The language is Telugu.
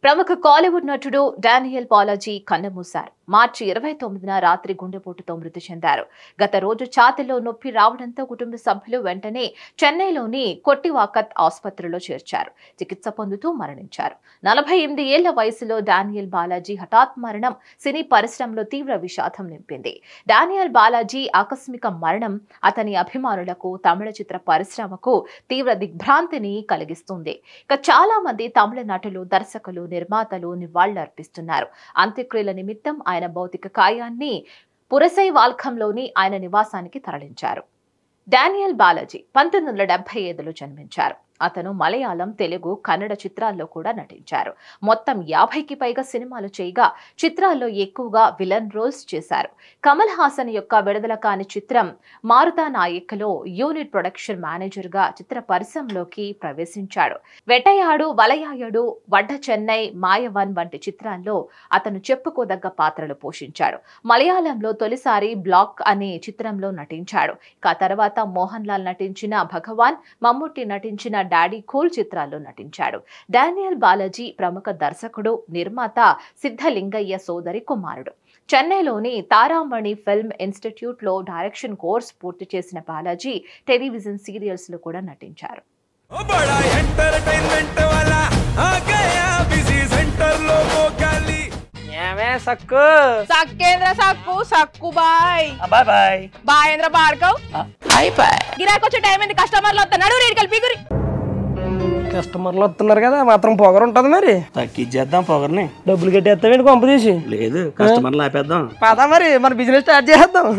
ప్రముఖ కాలీవుడ్ నటుడు డానియల్ బాలాజీ కన్నుమూశారు. మార్చి 29న రాత్రి గుండెపోటుతో మృతి చెందారు. గత రోజు ఛాతీలో నొప్పి రావడంతో కుటుంబ సభ్యులు వెంటనే చెన్నైలోని కొట్టివాకత్ ఆసుపత్రిలో చేర్చారు. చికిత్స పొందుతూ మరణించారు. 48 ఏళ్ల వయసులో డానియల్ బాలాజీ హఠాత్ మరణం సినీ పరిశ్రమలో తీవ్ర విషాదం నింపింది. డానియల్ బాలాజీ ఆకస్మిక మరణం అతని అభిమానులకు, తమిళ చిత్ర పరిశ్రమకు తీవ్ర దిగ్భ్రాంతిని కలిగిస్తుంది. ఇక చాలా మంది తమిళ నటులు, దర్శకులు, నిర్మాతలు నివాళులర్పిస్తున్నారు. అంత్యక్రియల నిమిత్తం ఆయన భౌతిక కాయాన్ని పురసైవాల్కంలోని ఆయన నివాసానికి తరలించారు. డానియల్ బాలాజీ 1975లో జన్మించారు. అతను మలయాళం, తెలుగు, కన్నడ చిత్రాల్లో కూడా నటించారు. మొత్తం 50కి పైగా సినిమాలు చేయగా చిత్రాల్లో ఎక్కువగా విలన్ రోల్స్ చేశారు. కమల్ హాసన్ యొక్క విడుదల కాని చిత్రం మారుతా నాయక్లో యూనిట్ ప్రొడక్షన్ మేనేజర్ గా చిత్ర పరిశ్రమలోకి ప్రవేశించాడు. వెటయాడు, వలయాయుడు, వడ్డ చెన్నై, మాయవన్ వంటి చిత్రాల్లో అతను చెప్పుకోదగ్గ పాత్రలు పోషించాడు. మలయాళంలో తొలిసారి బ్లాక్ అనే చిత్రంలో నటించాడు. ఆ తర్వాత మోహన్ లాల్ నటించిన భగవాన్, మమ్ముట్టి నటించిన డాడీ కూల్ చిత్రాల్లో నటించాడు. డానియల్ బాలాజీ ప్రముఖ దర్శకుడు, నిర్మాత సిద్ధలింగయ్య సోదరి కుమారుడు. చెన్నైలోని తారామణి ఫిల్మ్ ఇన్స్టిట్యూట్ లో డైరెక్షన్ కోర్స్ పూర్తి చేసిన బాలాజీ టెలివిజన్ సీరియల్స్ లో కూడా నటించారు. కస్టమర్లు వస్తున్నారు కదా, మాత్రం పొగరు ఉంటది. మరి తగ్గిద్దాం పొగర్ని. డబ్బులు కట్టేస్తామేంటి కొంప తీసి? లేదు, కస్టమర్లు ఆపేద్దాం. పదా మరి మన బిజినెస్ స్టార్ట్ చేద్దాం.